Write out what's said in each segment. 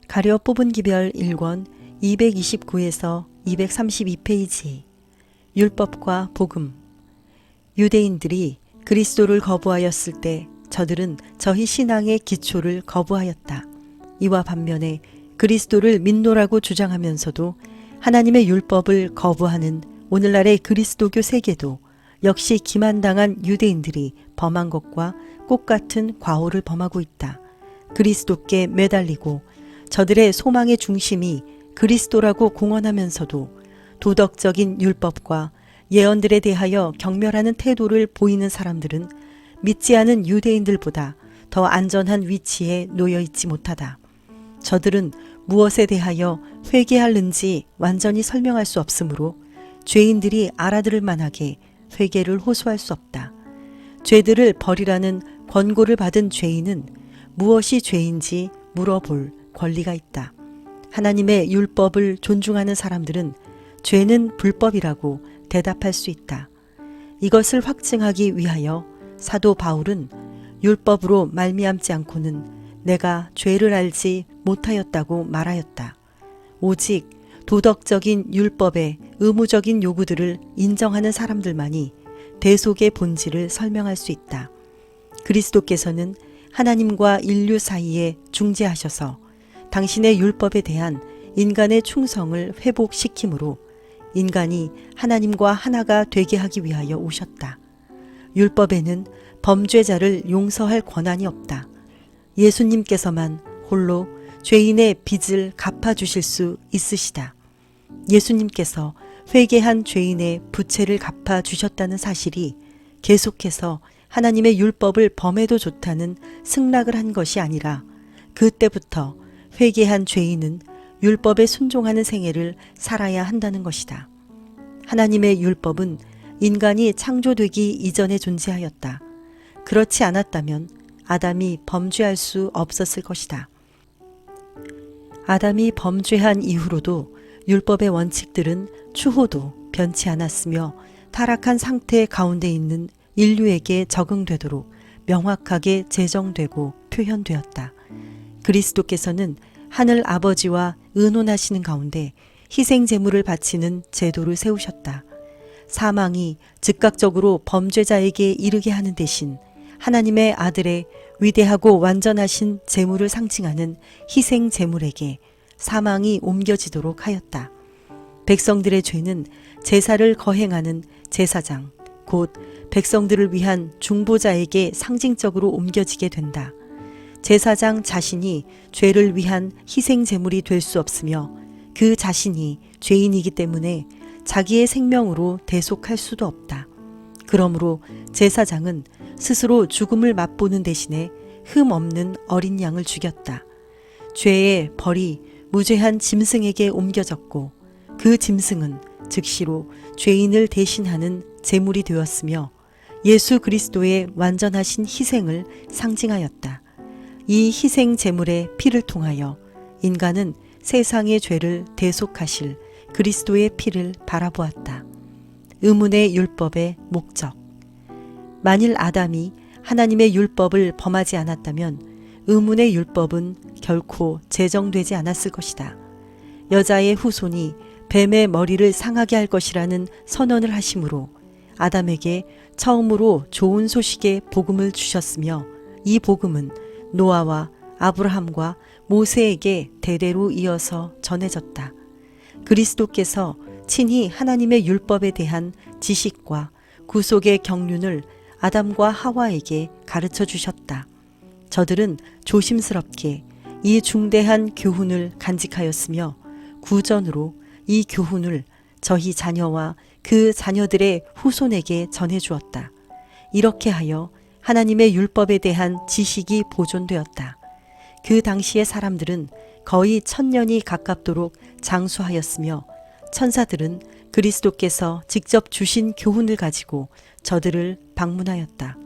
가려 뽑은 기별 1권 229에서 232페이지. 율법과 복음. 유대인들이 그리스도를 거부하였을 때 저들은 저희 신앙의 기초를 거부하였다. 이와 반면에 그리스도를 믿노라고 주장하면서도 하나님의 율법을 거부하는 오늘날의 그리스도교 세계도 역시 기만당한 유대인들이 범한 것과 똑같은 과오를 범하고 있다. 그리스도께 매달리고 저들의 소망의 중심이 그리스도라고 공언하면서도 도덕적인 율법과 예언들에 대하여 경멸하는 태도를 보이는 사람들은 믿지 않은 유대인들보다 더 안전한 위치에 놓여 있지 못하다. 저들은 무엇에 대하여 회개하는지 완전히 설명할 수 없으므로 죄인들이 알아들을 만하게 회개를 호소할 수 없다. 죄들을 버리라는 권고를 받은 죄인은 무엇이 죄인지 물어볼 권리가 있다. 하나님의 율법을 존중하는 사람들은 죄는 불법이라고 대답할 수 있다. 이것을 확증하기 위하여 사도 바울은 율법으로 말미암지 않고는 내가 죄를 알지 못하였다고 말하였다. 오직 도덕적인 율법의 의무적인 요구들을 인정하는 사람들만이 대속의 본질을 설명할 수 있다. 그리스도께서는 하나님과 인류 사이에 중재하셔서 당신의 율법에 대한 인간의 충성을 회복시키므로 인간이 하나님과 하나가 되게 하기 위하여 오셨다. 율법에는 범죄자를 용서할 권한이 없다. 예수님께서만 홀로 죄인의 빚을 갚아주실 수 있으시다. 예수님께서 회개한 죄인의 부채를 갚아주셨다는 사실이 계속해서 하나님의 율법을 범해도 좋다는 승낙을 한 것이 아니라 그때부터 회개한 죄인은 율법에 순종하는 생애를 살아야 한다는 것이다. 하나님의 율법은 인간이 창조되기 이전에 존재하였다. 그렇지 않았다면 아담이 범죄할 수 없었을 것이다. 아담이 범죄한 이후로도 율법의 원칙들은 추호도 변치 않았으며 타락한 상태 가운데 있는 인류에게 적응되도록 명확하게 제정되고 표현되었다. 그리스도께서는 하늘 아버지와 의논하시는 가운데 희생 제물을 바치는 제도를 세우셨다. 사망이 즉각적으로 범죄자에게 이르게 하는 대신 하나님의 아들의 위대하고 완전하신 제물을 상징하는 희생 제물에게 사망이 옮겨지도록 하였다. 백성들의 죄는 제사를 거행하는 제사장, 곧 백성들을 위한 중보자에게 상징적으로 옮겨지게 된다. 제사장 자신이 죄를 위한 희생 제물이 될 수 없으며 그 자신이 죄인이기 때문에 자기의 생명으로 대속할 수도 없다. 그러므로 제사장은 스스로 죽음을 맛보는 대신에 흠 없는 어린 양을 죽였다. 죄의 벌이 무죄한 짐승에게 옮겨졌고 그 짐승은 즉시로 죄인을 대신하는 제물이 되었으며 예수 그리스도의 완전하신 희생을 상징하였다. 이 희생 제물의 피를 통하여 인간은 세상의 죄를 대속하실 그리스도의 피를 바라보았다. 의문의 율법의 목적. 만일 아담이 하나님의 율법을 범하지 않았다면 의문의 율법은 결코 제정되지 않았을 것이다. 여자의 후손이 뱀의 머리를 상하게 할 것이라는 선언을 하심으로 아담에게 처음으로 좋은 소식의 복음을 주셨으며 이 복음은 노아와 아브라함과 모세에게 대대로 이어서 전해졌다. 그리스도께서 친히 하나님의 율법에 대한 지식과 구속의 경륜을 아담과 하와에게 가르쳐 주셨다. 저들은 조심스럽게 이 중대한 교훈을 간직하였으며 구전으로 이 교훈을 저희 자녀와 그 자녀들의 후손에게 전해주었다. 이렇게 하여 하나님의 율법에 대한 지식이 보존되었다. 그 당시의 사람들은 거의 1000년이 가깝도록 장수하였으며 천사들은 그리스도께서 직접 주신 교훈을 가지고 저들을 방문하였다.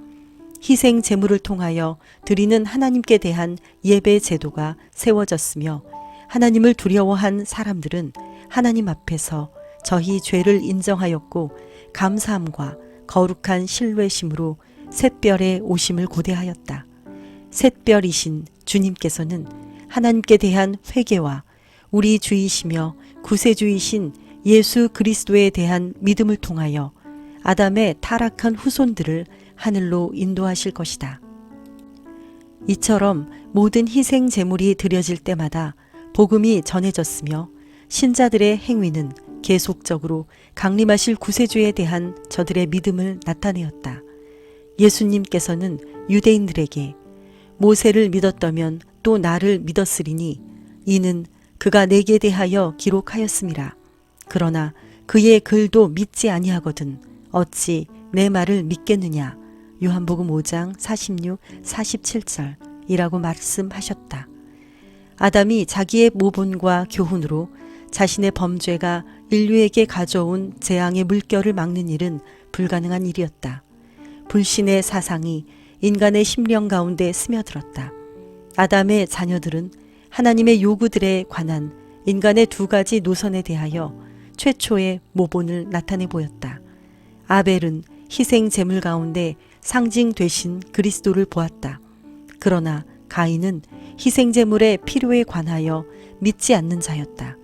희생 제물을 통하여 드리는 하나님께 대한 예배 제도가 세워졌으며 하나님을 두려워한 사람들은 하나님 앞에서 저희 죄를 인정하였고 감사함과 거룩한 신뢰심으로 샛별의 오심을 고대하였다. 샛별이신 주님께서는 하나님께 대한 회개와 우리 주이시며 구세주이신 예수 그리스도에 대한 믿음을 통하여 아담의 타락한 후손들을 하늘로 인도하실 것이다. 이처럼 모든 희생 제물이 드려질 때마다 복음이 전해졌으며 신자들의 행위는 계속적으로 강림하실 구세주에 대한 저들의 믿음을 나타내었다. 예수님께서는 유대인들에게 모세를 믿었다면 또 나를 믿었으리니 이는 그가 내게 대하여 기록하였음이라. 그러나 그의 글도 믿지 아니하거든 어찌 내 말을 믿겠느냐. 요한복음 5장 46, 47절 이라고 말씀하셨다. 아담이 자기의 모본과 교훈으로 자신의 범죄가 인류에게 가져온 재앙의 물결을 막는 일은 불가능한 일이었다. 불신의 사상이 인간의 심령 가운데 스며들었다. 아담의 자녀들은 하나님의 요구들에 관한 인간의 두 가지 노선에 대하여 최초의 모본을 나타내 보였다. 아벨은 희생 제물 가운데 상징 되신 그리스도를 보았다. 그러나 가인은 희생 제물의 필요에 관하여 믿지 않는 자였다.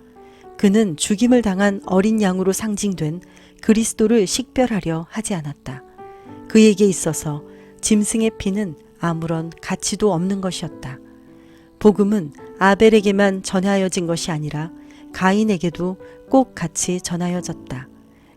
그는 죽임을 당한 어린 양으로 상징된 그리스도를 식별하려 하지 않았다. 그에게 있어서 짐승의 피는 아무런 가치도 없는 것이었다. 복음은 아벨에게만 전하여진 것이 아니라 가인에게도 꼭 같이 전하여졌다.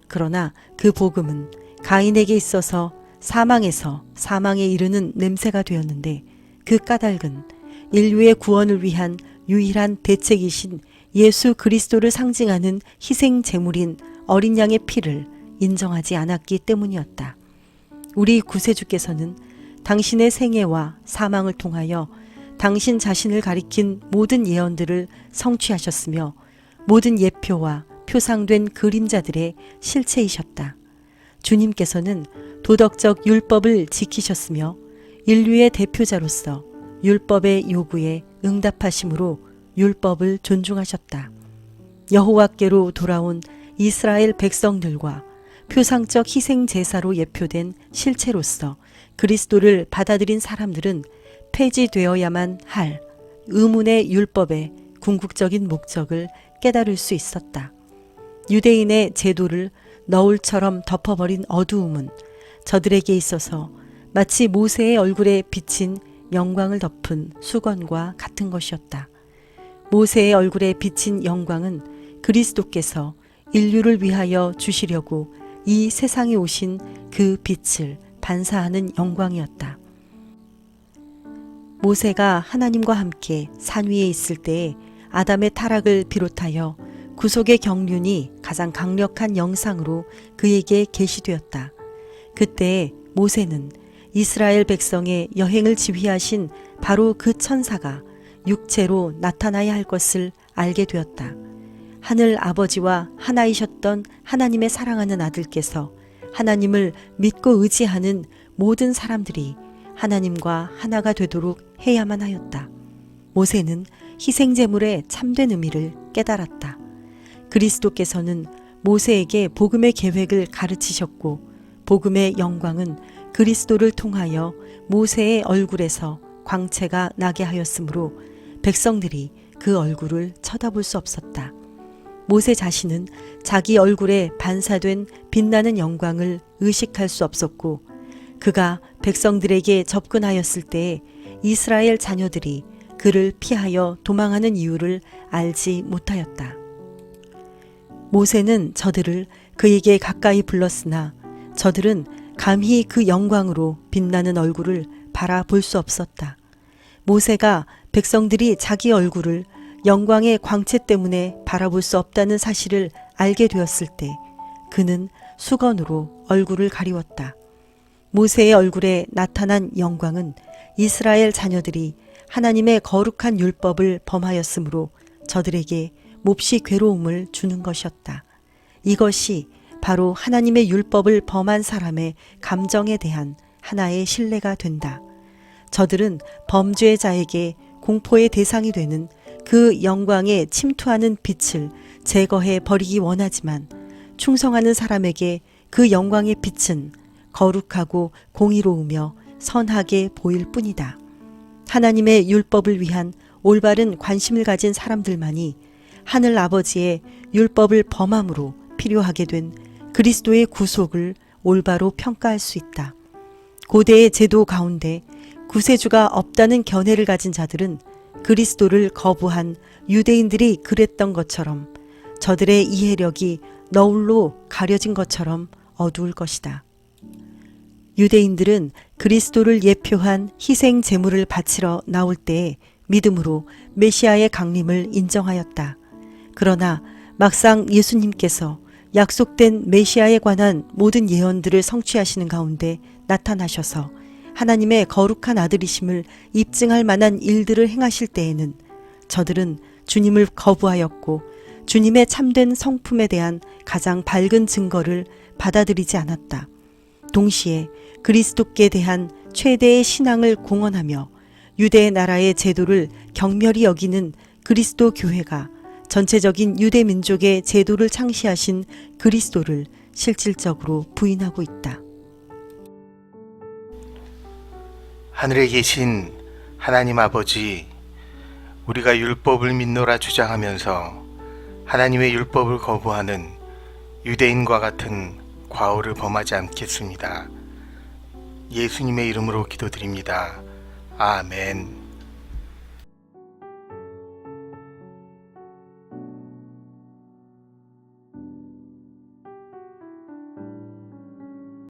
그러나 그 복음은 가인에게 있어서 사망에서 사망에 이르는 냄새가 되었는데 그 까닭은 인류의 구원을 위한 유일한 대책이신 예수 그리스도를 상징하는 희생 제물인 어린 양의 피를 인정하지 않았기 때문이었다. 우리 구세주께서는 당신의 생애와 사망을 통하여 당신 자신을 가리킨 모든 예언들을 성취하셨으며 모든 예표와 표상된 그림자들의 실체이셨다. 주님께서는 도덕적 율법을 지키셨으며 인류의 대표자로서 율법의 요구에 응답하심으로 율법을 존중하셨다. 여호와께로 돌아온 이스라엘 백성들과 표상적 희생 제사로 예표된 실체로서 그리스도를 받아들인 사람들은 폐지되어야만 할 의문의 율법의 궁극적인 목적을 깨달을 수 있었다. 유대인의 제도를 너울처럼 덮어버린 어두움은 저들에게 있어서 마치 모세의 얼굴에 비친 영광을 덮은 수건과 같은 것이었다. 모세의 얼굴에 비친 영광은 그리스도께서 인류를 위하여 주시려고 이 세상에 오신 그 빛을 반사하는 영광이었다. 모세가 하나님과 함께 산 위에 있을 때에 아담의 타락을 비롯하여 구속의 경륜이 가장 강력한 영상으로 그에게 계시되었다. 그때 모세는 이스라엘 백성의 여행을 지휘하신 바로 그 천사가 육체로 나타나야 할 것을 알게 되었다. 하늘 아버지와 하나이셨던 하나님의 사랑하는 아들께서 하나님을 믿고 의지하는 모든 사람들이 하나님과 하나가 되도록 해야만 하였다. 모세는 희생제물의 참된 의미를 깨달았다. 그리스도께서는 모세에게 복음의 계획을 가르치셨고 복음의 영광은 그리스도를 통하여 모세의 얼굴에서 광채가 나게 하였으므로 백성들이 그 얼굴을 쳐다볼 수 없었다. 모세 자신은 자기 얼굴에 반사된 빛나는 영광을 의식할 수 없었고 그가 백성들에게 접근하였을 때에 이스라엘 자녀들이 그를 피하여 도망하는 이유를 알지 못하였다. 모세는 저들을 그에게 가까이 불렀으나 저들은 감히 그 영광으로 빛나는 얼굴을 바라볼 수 없었다. 모세가 백성들이 자기 얼굴을 영광의 광채 때문에 바라볼 수 없다는 사실을 알게 되었을 때 그는 수건으로 얼굴을 가리웠다. 모세의 얼굴에 나타난 영광은 이스라엘 자녀들이 하나님의 거룩한 율법을 범하였으므로 저들에게 몹시 괴로움을 주는 것이었다. 이것이 바로 하나님의 율법을 범한 사람의 감정에 대한 하나의 신뢰가 된다. 저들은 범죄자에게 공포의 대상이 되는 그 영광에 침투하는 빛을 제거해 버리기 원하지만 충성하는 사람에게 그 영광의 빛은 거룩하고 공의로우며 선하게 보일 뿐이다. 하나님의 율법을 위한 올바른 관심을 가진 사람들만이 하늘 아버지의 율법을 범함으로 필요하게 된 그리스도의 구속을 올바로 평가할 수 있다. 고대의 제도 가운데 구세주가 없다는 견해를 가진 자들은 그리스도를 거부한 유대인들이 그랬던 것처럼 저들의 이해력이 너울로 가려진 것처럼 어두울 것이다. 유대인들은 그리스도를 예표한 희생 제물을 바치러 나올 때에 믿음으로 메시아의 강림을 인정하였다. 그러나 막상 예수님께서 약속된 메시아에 관한 모든 예언들을 성취하시는 가운데 나타나셔서 하나님의 거룩한 아들이심을 입증할 만한 일들을 행하실 때에는 저들은 주님을 거부하였고 주님의 참된 성품에 대한 가장 밝은 증거를 받아들이지 않았다. 동시에 그리스도께 대한 최대의 신앙을 공언하며 유대 나라의 제도를 경멸히 여기는 그리스도 교회가 전체적인 유대 민족의 제도를 창시하신 그리스도를 실질적으로 부인하고 있다. 하늘에 계신 하나님 아버지, 우리가 율법을 믿노라 주장하면서 하나님의 율법을 거부하는 유대인과 같은 과오를 범하지 않겠습니다. 예수님의 이름으로 기도드립니다. 아멘.